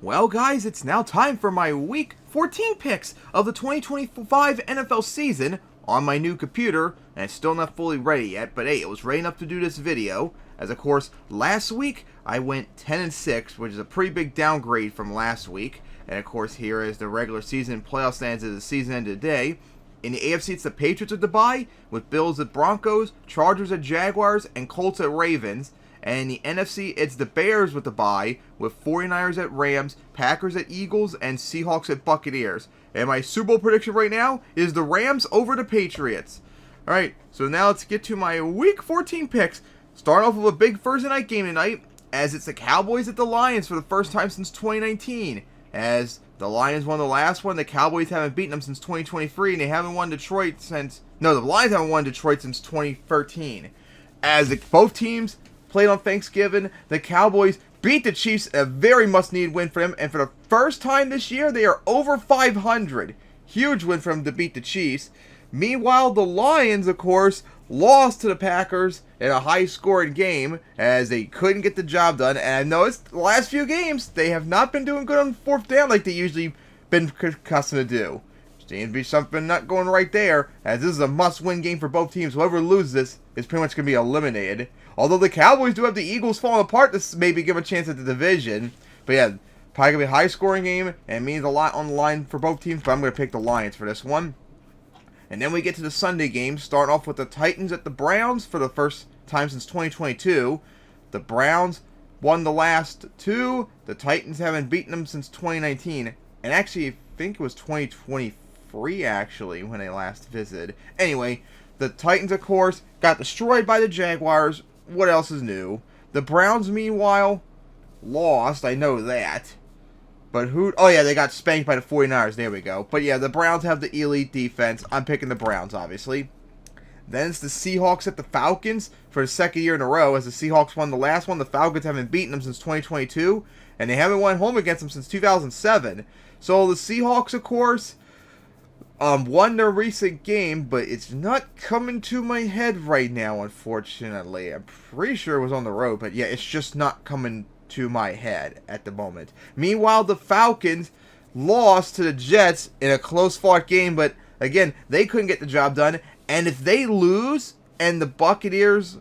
Well, guys, it's now time for my Week 14 picks of the 2025 NFL season on my new computer, and it's still not fully ready yet, but hey, it was ready enough to do this video, as of course, last week I went 10-6, which is a pretty big downgrade from last week, and of course, here is the regular season playoff stands as the season ended today. In the AFC, it's the Patriots at the bye, with Bills at Broncos, Chargers at Jaguars, and Colts at Ravens. And in the NFC, it's the Bears with the bye, with 49ers at Rams, Packers at Eagles, and Seahawks at Buccaneers. And my Super Bowl prediction right now is the Rams over the Patriots. Alright, so now let's get to my Week 14 picks. Starting off with a big Thursday night game tonight, as it's the Cowboys at the Lions for the first time since 2019. As the Lions won the last one, the Cowboys haven't beaten them since 2023, and they haven't won Detroit since... No, the Lions haven't won Detroit since 2013. As both teams played on Thanksgiving, the Cowboys beat the Chiefs, a very must-need win for them, and for the first time this year, they are over 500. Huge win for them to beat the Chiefs. Meanwhile, the Lions, of course, lost to the Packers in a high-scoring game, as they couldn't get the job done, and I've noticed the last few games, they have not been doing good on fourth down like they usually been accustomed to do. Seems to be something not going right there, as this is a must-win game for both teams. Whoever loses this is pretty much going to be eliminated. Although the Cowboys do have the Eagles falling apart to maybe give a chance at the division. But yeah, probably going to be a high-scoring game, and it means a lot on the line for both teams, but I'm going to pick the Lions for this one. And then we get to the Sunday game, starting off with the Titans at the Browns for the first time since 2022. The Browns won the last two. The Titans haven't beaten them since 2019. And actually, I think it was 2023, actually, when they last visited. Anyway, the Titans, of course, got destroyed by the Jaguars. What else is new? The Browns, meanwhile, lost. I know that. But who... Oh, yeah, they got spanked by the 49ers. There we go. But, yeah, the Browns have the elite defense. I'm picking the Browns, obviously. Then it's the Seahawks at the Falcons for the second year in a row. As the Seahawks won the last one, the Falcons haven't beaten them since 2022. And they haven't won home against them since 2007. So the Seahawks, of course, won their recent game. But it's not coming to my head right now, unfortunately. I'm pretty sure it was on the road. But, yeah, it's just not coming to my head at the moment. Meanwhile, the Falcons lost to the Jets in a close-fought game, but again, they couldn't get the job done, and if they lose and the Buccaneers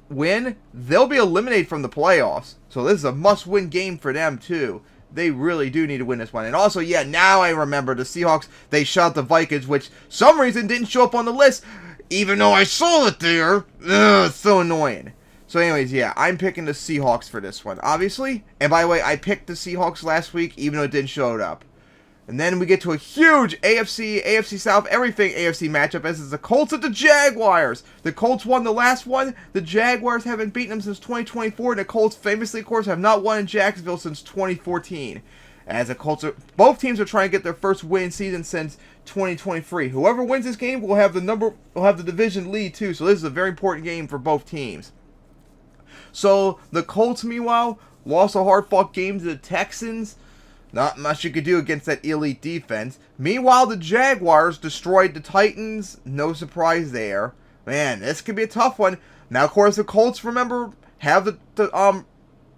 win, they'll be eliminated from the playoffs. So this is a must-win game for them too. They really do need to win this one. And also, yeah, now I remember the Seahawks, they shot the Vikings, which some reason didn't show up on the list, even though I saw it there. Ugh, it's so annoying. So anyways, yeah, I'm picking the Seahawks for this one, obviously. And by the way, I picked the Seahawks last week, even though it didn't show it up. And then we get to a huge AFC South, everything AFC matchup, as it's the Colts at the Jaguars. The Colts won the last one. The Jaguars haven't beaten them since 2024. And the Colts famously, of course, have not won in Jacksonville since 2014. As the Colts both teams are trying to get their first win season since 2023. Whoever wins this game will have the division lead too. So this is a very important game for both teams. So, the Colts, meanwhile, lost a hard-fought game to the Texans. Not much you could do against that elite defense. Meanwhile, the Jaguars destroyed the Titans. No surprise there. Man, this could be a tough one. Now, of course, the Colts, remember, have the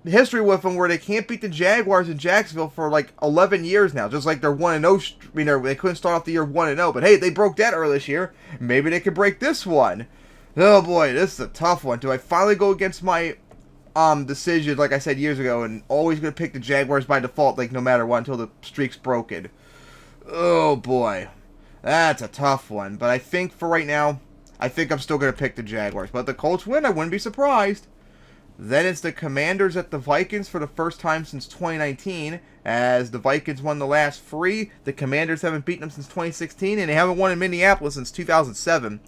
history with them where they can't beat the Jaguars in Jacksonville for like 11 years now. Just like they're 1-0. They couldn't start off the year 1-0. But hey, they broke that earlier this year. Maybe they could break this one. Oh boy, this is a tough one. Do I finally go against my decision, like I said years ago, and always going to pick the Jaguars by default, like no matter what, until the streak's broken? Oh boy, that's a tough one. But I think for right now, I think I'm still going to pick the Jaguars. But if the Colts win, I wouldn't be surprised. Then it's the Commanders at the Vikings for the first time since 2019, as the Vikings won the last three. The Commanders haven't beaten them since 2016, and they haven't won in Minneapolis since 2007.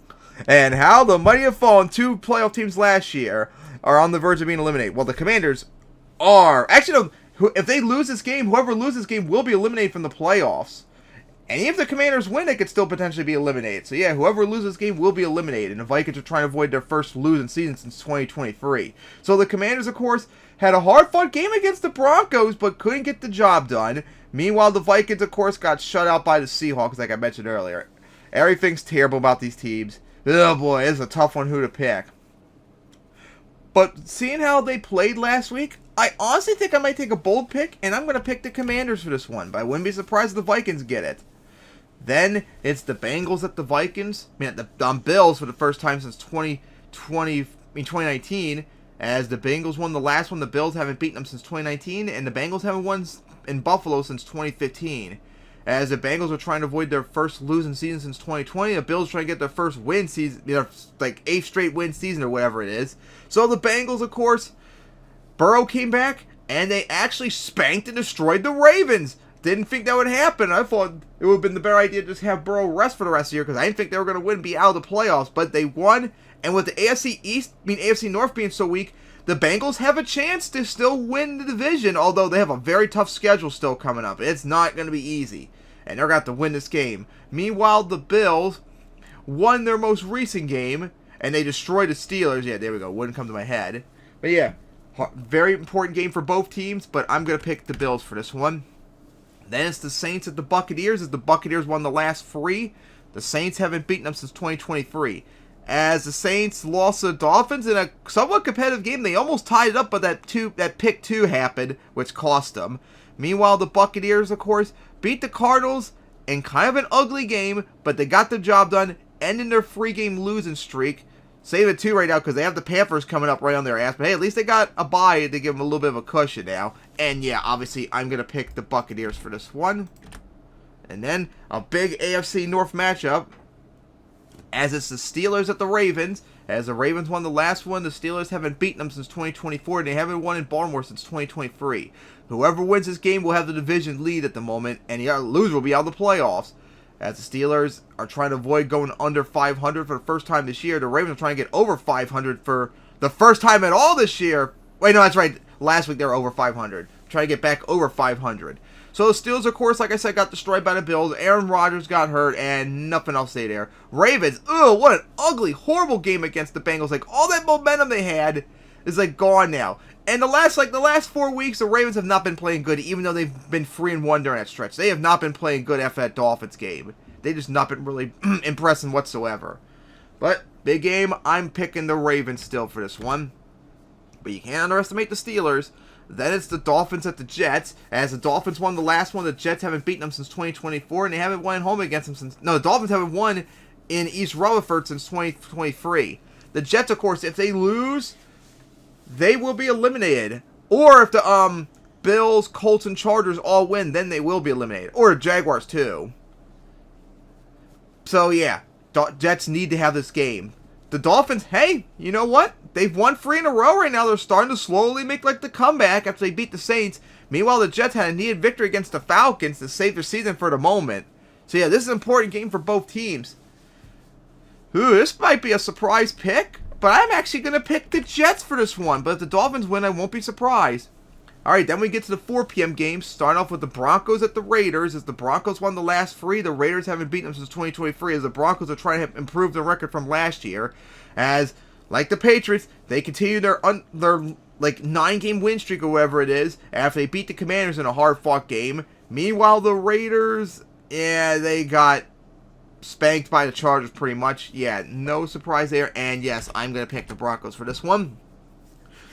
And how the mighty have fallen. Two playoff teams last year are on the verge of being eliminated. Well, the Commanders are... Actually, no, if they lose this game, whoever loses this game will be eliminated from the playoffs. And if the Commanders win, they could still potentially be eliminated. So yeah, whoever loses this game will be eliminated. And the Vikings are trying to avoid their first losing season since 2023. So the Commanders, of course, had a hard-fought game against the Broncos, but couldn't get the job done. Meanwhile, the Vikings, of course, got shut out by the Seahawks, like I mentioned earlier. Everything's terrible about these teams. Oh boy, it's a tough one who to pick. But seeing how they played last week, I honestly think I might take a bold pick, and I'm going to pick the Commanders for this one, but I wouldn't be surprised if the Vikings get it. Then it's the Bengals at the Vikings. I mean, the Bills for the first time since 2019, as the Bengals won the last one. The Bills haven't beaten them since 2019, and the Bengals haven't won in Buffalo since 2015. As the Bengals are trying to avoid their first losing season since 2020, the Bills trying to get their first win season, like 8th straight win season or whatever it is. So the Bengals, of course, Burrow came back, and they actually spanked and destroyed the Ravens. Didn't think that would happen. I thought it would have been the better idea to just have Burrow rest for the rest of the year, because I didn't think they were going to win and be out of the playoffs. But they won, and with the AFC North being so weak, the Bengals have a chance to still win the division, although they have a very tough schedule still coming up. It's not going to be easy, and they're going to have to win this game. Meanwhile, the Bills won their most recent game, and they destroyed the Steelers. Yeah, there we go. Wouldn't come to my head. But yeah, very important game for both teams, but I'm going to pick the Bills for this one. Then it's the Saints at the Buccaneers, as the Buccaneers won the last 3. The Saints haven't beaten them since 2023. As the Saints lost to the Dolphins in a somewhat competitive game, they almost tied it up, but that pick 2 happened, which cost them. Meanwhile, the Buccaneers, of course, beat the Cardinals in kind of an ugly game, but they got the job done, ending their 3-game losing streak. Save it 2 right now because they have the Panthers coming up right on their ass. But hey, at least they got a bye to give them a little bit of a cushion now. And yeah, obviously, I'm going to pick the Buccaneers for this one. And then a big AFC North matchup, as it's the Steelers at the Ravens. As the Ravens won the last one, the Steelers haven't beaten them since 2024, and they haven't won in Baltimore since 2023. Whoever wins this game will have the division lead at the moment, and the loser will be out of the playoffs. As the Steelers are trying to avoid going under 500 for the first time this year, the Ravens are trying to get over 500 for the first time at all this year. Wait, no, that's right. Last week they were over 500. Trying to get back over 500. So the Steelers, of course, like I said, got destroyed by the Bills. Aaron Rodgers got hurt, and nothing else stayed there. Ravens, what an ugly, horrible game against the Bengals. Like, all that momentum they had is, like, gone now. And the last 4 weeks, the Ravens have not been playing good, even though they've been 3-1 during that stretch. They have not been playing good after that Dolphins game. They just not been really impressing whatsoever. But, big game, I'm picking the Ravens still for this one. But you can't underestimate the Steelers. Then it's the Dolphins at the Jets. As the Dolphins won the last one, the Jets haven't beaten them since 2024, and they haven't won at home against them since... No, the Dolphins haven't won in East Rutherford since 2023. The Jets, of course, if they lose, they will be eliminated. Or if the Bills, Colts, and Chargers all win, then they will be eliminated. Or the Jaguars, too. So, yeah, Jets need to have this game. The Dolphins, hey, you know what? They've won 3 in a row right now. They're starting to slowly make, like, the comeback after they beat the Saints. Meanwhile, the Jets had a needed victory against the Falcons to save their season for the moment. So, yeah, this is an important game for both teams. Ooh, this might be a surprise pick, but I'm actually going to pick the Jets for this one. But if the Dolphins win, I won't be surprised. Alright, then we get to the 4 p.m. games, starting off with the Broncos at the Raiders. As the Broncos won the last 3, the Raiders haven't beaten them since 2023, as the Broncos are trying to improve their record from last year. As, like the Patriots, they continue their 9-game win streak or whatever it is, after they beat the Commanders in a hard-fought game. Meanwhile, the Raiders, yeah, they got spanked by the Chargers pretty much. Yeah, no surprise there. And yes, I'm going to pick the Broncos for this one.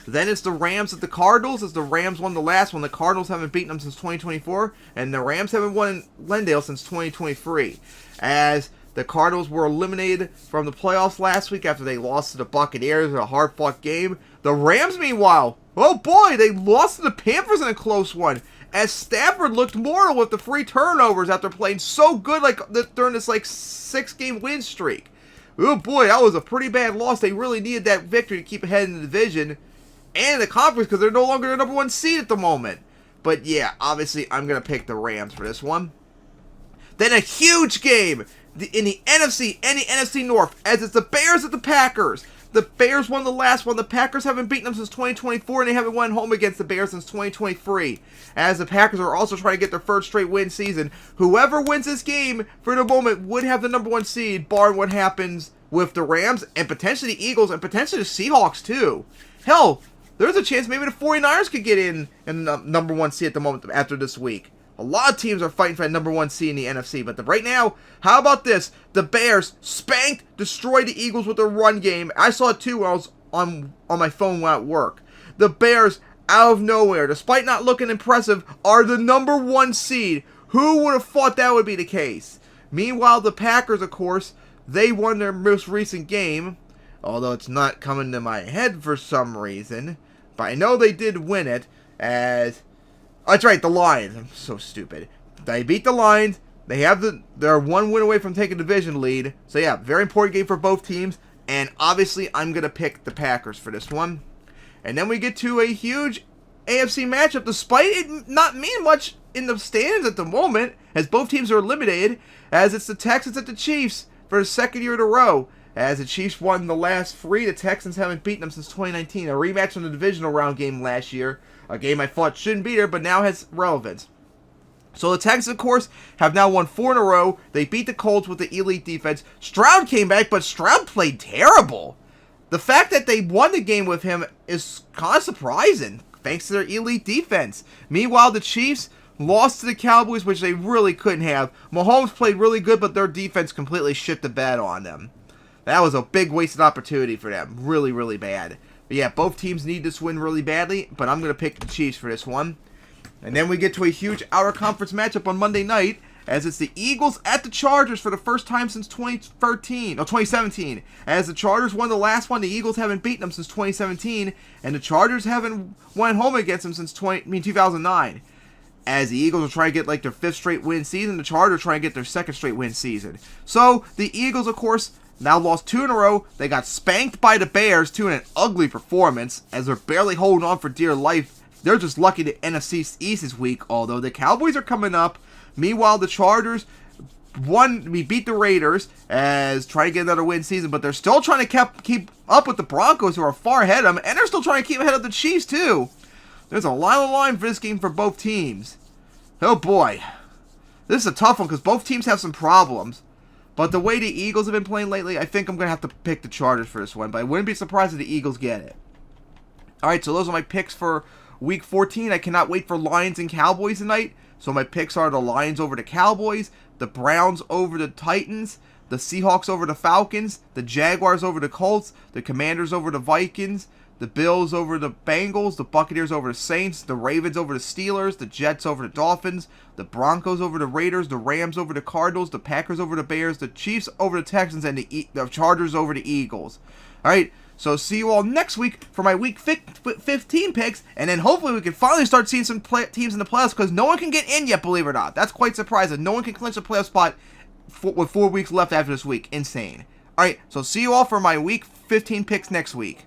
Then it's the Rams at the Cardinals, as the Rams won the last one. The Cardinals haven't beaten them since 2024, and the Rams haven't won in Glendale since 2023. As the Cardinals were eliminated from the playoffs last week after they lost to the Buccaneers in a hard-fought game. The Rams, meanwhile, oh boy, they lost to the Panthers in a close one. As Stafford looked mortal with the 3 turnovers after playing so good during this 6-game win streak. Oh boy, that was a pretty bad loss. They really needed that victory to keep ahead in the division and the conference, because they're no longer the number 1 seed at the moment. But yeah, obviously I'm going to pick the Rams for this one. Then a huge game in the NFC North, as it's the Bears at the Packers. The Bears won the last one. The Packers haven't beaten them since 2024, and they haven't won home against the Bears since 2023. As the Packers are also trying to get their 1st straight win season. Whoever wins this game, for the moment, would have the number 1 seed, barring what happens with the Rams, and potentially the Eagles, and potentially the Seahawks, too. Hell, there's a chance maybe the 49ers could get in the number 1 seed at the moment after this week. A lot of teams are fighting for that number 1 seed in the NFC. But right now, how about this? The Bears destroyed the Eagles with their run game. I saw it too when I was on my phone while at work. The Bears out of nowhere, despite not looking impressive, are the #1 seed. Who would have thought that would be the case? Meanwhile, the Packers, of course, they won their most recent game, although it's not coming to my head for some reason. But I know they did win it, as... Oh, that's right, the Lions. I'm so stupid. They beat the Lions. They're 1 win away from taking the division lead. So yeah, very important game for both teams. And obviously, I'm going to pick the Packers for this one. And then we get to a huge AFC matchup, despite it not meaning much in the standings at the moment, as both teams are eliminated, as it's the Texans at the Chiefs for the second year in a row. As the Chiefs won the last 3, the Texans haven't beaten them since 2019. A rematch from the divisional round game last year. A game I thought shouldn't be there, but now has relevance. So the Texans, of course, have now won 4 in a row. They beat the Colts with the elite defense. Stroud came back, but Stroud played terrible. The fact that they won the game with him is kind of surprising, thanks to their elite defense. Meanwhile, the Chiefs lost to the Cowboys, which they really couldn't have. Mahomes played really good, but their defense completely shit the bed on them. That was a big wasted opportunity for them. Really, really bad. But yeah, both teams need this win really badly, but I'm going to pick the Chiefs for this one. And then we get to a huge outer conference matchup on Monday night, as it's the Eagles at the Chargers for the first time since 2017. As the Chargers won the last one, the Eagles haven't beaten them since 2017, and the Chargers haven't won home against them since 2009. As the Eagles are trying to get like their 5th straight win season, the Chargers are trying to get their 2nd straight win season. So the Eagles, of course, now lost 2 in a row. They got spanked by the Bears, too, in an ugly performance, as they're barely holding on for dear life. They're just lucky the NFC East is weak, although the Cowboys are coming up. Meanwhile, the Chargers we beat the Raiders as trying to get another win season, but they're still trying to keep up with the Broncos, who are far ahead of them, and they're still trying to keep ahead of the Chiefs, too. There's a lot on the line for this game for both teams. Oh, boy. This is a tough one, because both teams have some problems. But the way the Eagles have been playing lately, I think I'm going to have to pick the Chargers for this one, but I wouldn't be surprised if the Eagles get it. Alright, so those are my picks for Week 14. I cannot wait for Lions and Cowboys tonight. So my picks are the Lions over the Cowboys, the Browns over the Titans, the Seahawks over the Falcons, the Jaguars over the Colts, the Commanders over the Vikings, the Bills over the Bengals, the Buccaneers over the Saints, the Ravens over the Steelers, the Jets over the Dolphins, the Broncos over the Raiders, the Rams over the Cardinals, the Packers over the Bears, the Chiefs over the Texans, and the Chargers over the Eagles. Alright, so see you all next week for my Week 15 picks, and then hopefully we can finally start seeing some teams in the playoffs, because no one can get in yet, believe it or not. That's quite surprising. No one can clinch a playoff spot with 4 weeks left after this week. Insane. Alright, so see you all for my Week 15 picks next week.